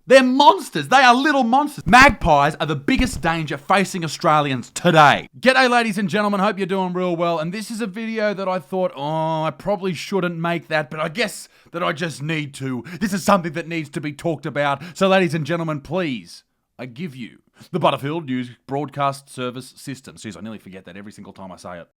They're monsters. They are little monsters. Magpies are the biggest danger facing Australians today. G'day, ladies and gentlemen. Hope you're doing real well. And this is a video that I thought, I probably shouldn't make that, but I guess that I just need to. This is something that needs to be talked about. So, ladies and gentlemen, please, I give you the Butterfield News Broadcast Service System. Jeez, I nearly forget that every single time I say it.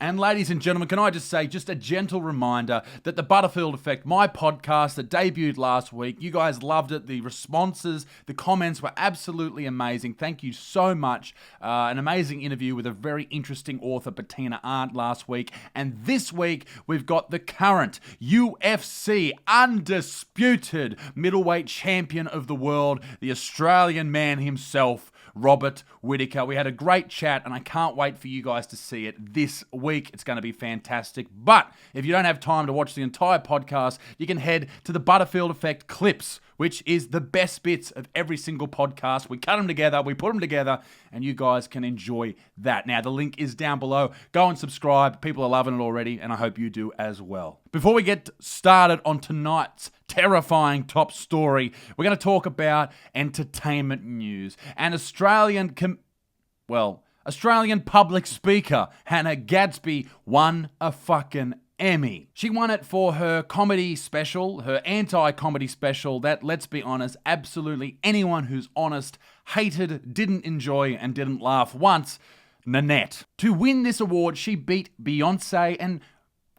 And ladies and gentlemen, can I just say, just a gentle reminder that the Butterfield Effect, my podcast that debuted last week, you guys loved it. The responses, the comments were absolutely amazing. Thank you so much. An amazing interview with a very interesting author, Bettina Arndt, last week. And this week, we've got the current UFC undisputed middleweight champion of the world, the Australian man himself, Robert Whittaker. We had a great chat and I can't wait for you guys to see it this week. It's going to be fantastic. But if you don't have time to watch the entire podcast, you can head to the Butterfield Effect clips, which is the best bits of every single podcast. We cut them together, we put them together, and you guys can enjoy that. Now, the link is down below. Go and subscribe. People are loving it already, and I hope you do as well. Before we get started on tonight's terrifying top story, we're going to talk about entertainment news. And Australian public speaker Hannah Gadsby won a fucking Emmy. She won it for her comedy special, her anti-comedy special that, let's be honest, absolutely anyone who's honest hated, didn't enjoy, and didn't laugh once, Nanette. To win this award, she beat Beyonce and,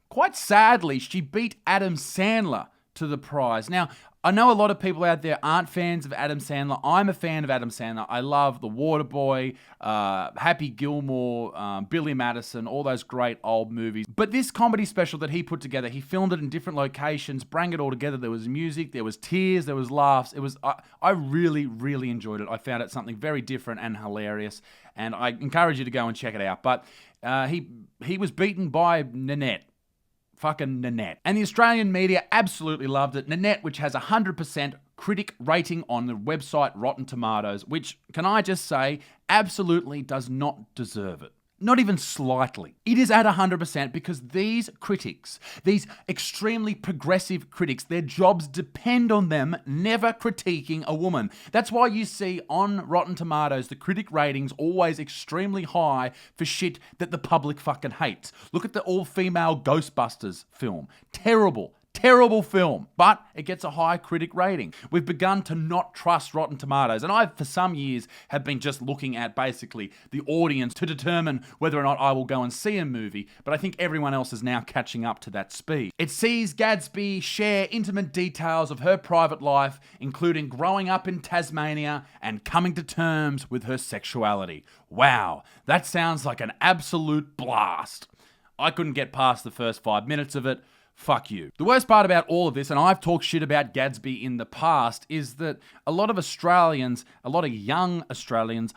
quite sadly, she beat Adam Sandler to the prize. Now, I know a lot of people out there aren't fans of Adam Sandler. I'm a fan of Adam Sandler. I love The Waterboy, Happy Gilmore, Billy Madison, all those great old movies. But this comedy special that he put together, he filmed it in different locations, bring it all together. There was music, there was tears, there was laughs. I really, really enjoyed it. I found it something very different and hilarious, and I encourage you to go and check it out. But he was beaten by Nanette. Fucking Nanette. And the Australian media absolutely loved it. Nanette, which has 100% critic rating on the website Rotten Tomatoes, which, can I just say, absolutely does not deserve it. Not even slightly. It is at 100% because these critics, these extremely progressive critics, their jobs depend on them never critiquing a woman. That's why you see on Rotten Tomatoes the critic ratings always extremely high for shit that the public fucking hates. Look at the all-female Ghostbusters film. Terrible film, but it gets a high critic rating. We've begun to not trust Rotten Tomatoes, and I, for some years, have been just looking at basically the audience to determine whether or not I will go and see a movie, but I think everyone else is now catching up to that speed. It sees Gadsby share intimate details of her private life, including growing up in Tasmania and coming to terms with her sexuality. Wow, that sounds like an absolute blast. I couldn't get past the first 5 minutes of it. Fuck you. The worst part about all of this, and I've talked shit about Gadsby in the past, is that a lot of Australians, a lot of young Australian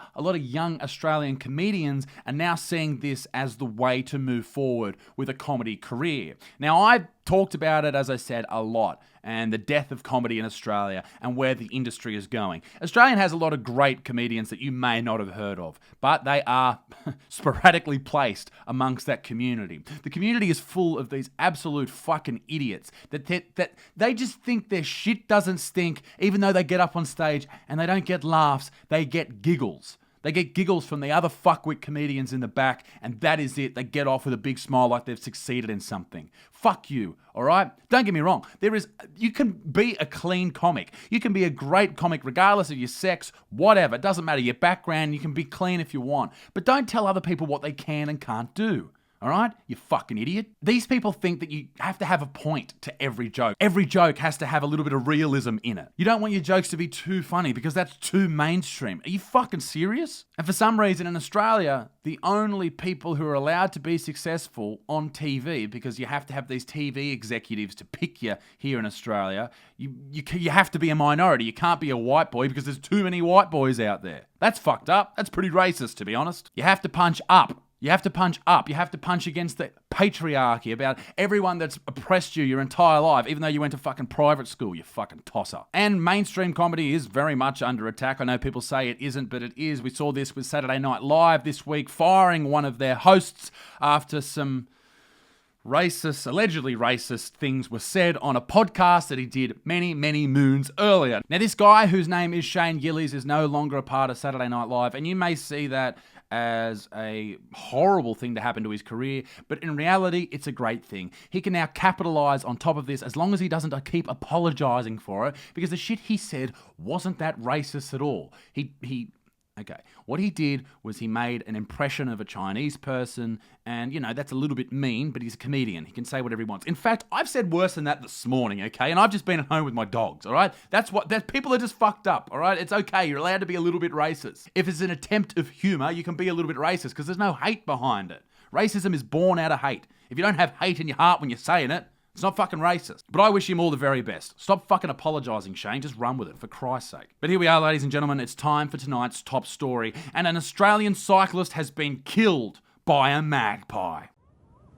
comedians are now seeing this as the way to move forward with a comedy career. Now, I've talked about it, as I said, a lot, and the death of comedy in Australia and where the industry is going. Australia has a lot of great comedians that you may not have heard of, but they are sporadically placed amongst that community. The community is full of these absolute fucking idiots that they just think their shit doesn't stink, even though they get up on stage and they don't get laughs, they get giggles. They get giggles from the other fuckwit comedians in the back, and that is it. They get off with a big smile like they've succeeded in something. Fuck you, all right? Don't get me wrong. You can be a clean comic. You can be a great comic regardless of your sex, whatever. It doesn't matter your background. You can be clean if you want. But don't tell other people what they can and can't do. All right? You fucking idiot. These people think that you have to have a point to every joke. Every joke has to have a little bit of realism in it. You don't want your jokes to be too funny because that's too mainstream. Are you fucking serious? And for some reason in Australia, the only people who are allowed to be successful on TV, because you have to have these TV executives to pick you here in Australia, you have to be a minority. You can't be a white boy because there's too many white boys out there. That's fucked up. That's pretty racist, to be honest. You have to punch up You have to punch up. You have to punch against the patriarchy about everyone that's oppressed you your entire life, even though you went to fucking private school, you fucking tosser. And mainstream comedy is very much under attack. I know people say it isn't, but it is. We saw this with Saturday Night Live this week, firing one of their hosts after some allegedly racist things were said on a podcast that he did many, many moons earlier. Now, this guy, whose name is Shane Gillies, is no longer a part of Saturday Night Live, and you may see that as a horrible thing to happen to his career, but in reality, it's a great thing. He can now capitalize on top of this as long as he doesn't keep apologizing for it, because the shit he said wasn't that racist at all. Okay, what he did was he made an impression of a Chinese person, and, you know, that's a little bit mean, but he's a comedian. He can say whatever he wants. In fact, I've said worse than that this morning, okay? And I've just been at home with my dogs, all right? People are just fucked up, all right? It's okay. You're allowed to be a little bit racist. If it's an attempt of humor, you can be a little bit racist because there's no hate behind it. Racism is born out of hate. If you don't have hate in your heart when you're saying it, it's not fucking racist. But I wish him all the very best. Stop fucking apologising, Shane. Just run with it, for Christ's sake. But here we are, ladies and gentlemen. It's time for tonight's top story. And an Australian cyclist has been killed by a magpie.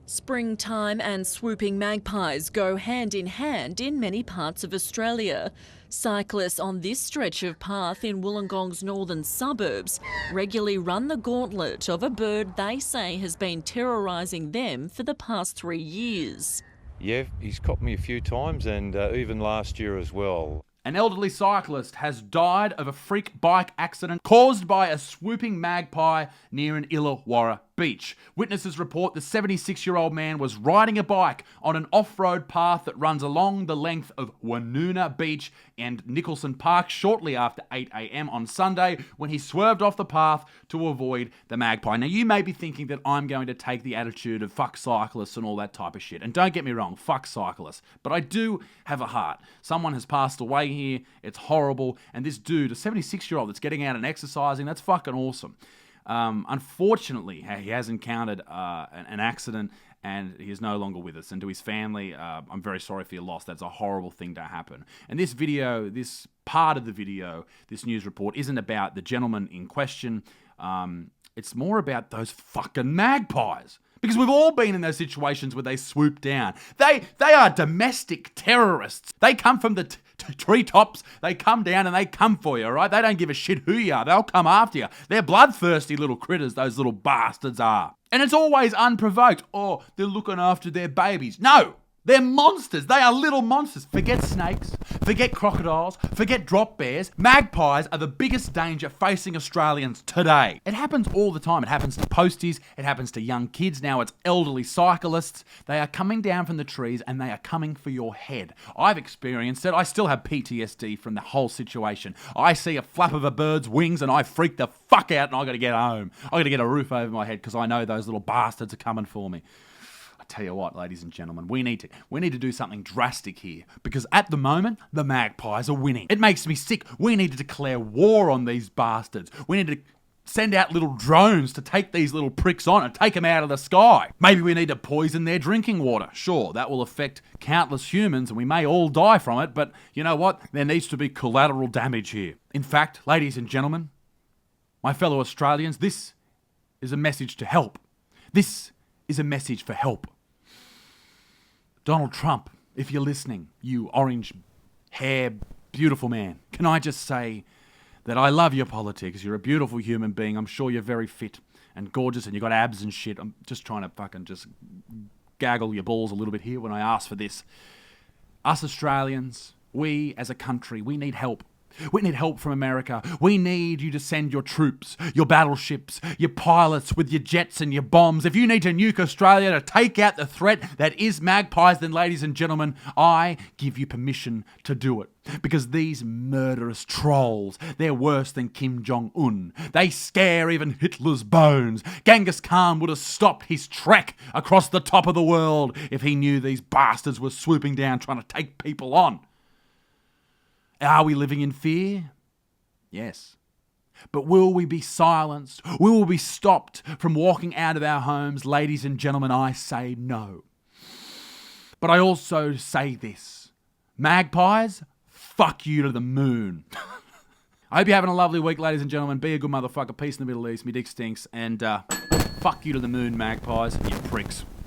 Springtime and swooping magpies go hand in many parts of Australia. Cyclists on this stretch of path in Wollongong's northern suburbs regularly run the gauntlet of a bird they say has been terrorising them for the past 3 years. Yeah, he's copped me a few times, and even last year as well. An elderly cyclist has died of a freak bike accident caused by a swooping magpie near an Illawarra beach. Witnesses report the 76-year-old man was riding a bike on an off-road path that runs along the length of Woonona Beach and Nicholson Park shortly after 8 a.m. on Sunday when he swerved off the path to avoid the magpie. Now, you may be thinking that I'm going to take the attitude of fuck cyclists and all that type of shit. And don't get me wrong, fuck cyclists. But I do have a heart. Someone has passed away here. It's horrible. And this dude, a 76-year-old that's getting out and exercising, that's fucking awesome. Unfortunately, he has encountered an accident and he is no longer with us. And to his family, I'm very sorry for your loss. That's a horrible thing to happen. And this video, this part of the video, this news report isn't about the gentleman in question. It's more about those fucking magpies. Because we've all been in those situations where they swoop down. They are domestic terrorists. They come from the treetops, they come down and they come for you, all right? They don't give a shit who you are. They'll come after you. They're bloodthirsty little critters, those little bastards are. And it's always unprovoked. Oh, they're looking after their babies. No! They're monsters. They are little monsters. Forget snakes. Forget crocodiles. Forget drop bears. Magpies are the biggest danger facing Australians today. It happens all the time. It happens to posties. It happens to young kids. Now it's elderly cyclists. They are coming down from the trees and they are coming for your head. I've experienced it. I still have PTSD from the whole situation. I see a flap of a bird's wings and I freak the fuck out and I got to get home. I got to get a roof over my head because I know those little bastards are coming for me. Tell you what, ladies and gentlemen, we need to do something drastic here because at the moment, the magpies are winning. It makes me sick. We need to declare war on these bastards. We need to send out little drones to take these little pricks on and take them out of the sky. Maybe we need to poison their drinking water. Sure, that will affect countless humans and we may all die from it, but you know what? There needs to be collateral damage here. In fact, ladies and gentlemen, my fellow Australians, this is a message to help. This is a message for help. Donald Trump, if you're listening, you orange hair, beautiful man, can I just say that I love your politics. You're a beautiful human being. I'm sure you're very fit and gorgeous and you've got abs and shit. I'm just trying to fucking just gaggle your balls a little bit here when I ask for this. Us Australians, we as a country, we need help. We need help from America. We need you to send your troops, your battleships, your pilots with your jets and your bombs. If you need to nuke Australia to take out the threat that is magpies, then ladies and gentlemen, I give you permission to do it. Because these murderous trolls, they're worse than Kim Jong-un. They scare even Hitler's bones. Genghis Khan would have stopped his trek across the top of the world if he knew these bastards were swooping down trying to take people on. Are we living in fear? Yes. But will we be silenced? Will we be stopped from walking out of our homes? Ladies and gentlemen, I say no. But I also say this. Magpies, fuck you to the moon. I hope you're having a lovely week, ladies and gentlemen. Be a good motherfucker. Peace in the Middle East. Me dick stinks. And Fuck you to the moon, Magpies, you pricks.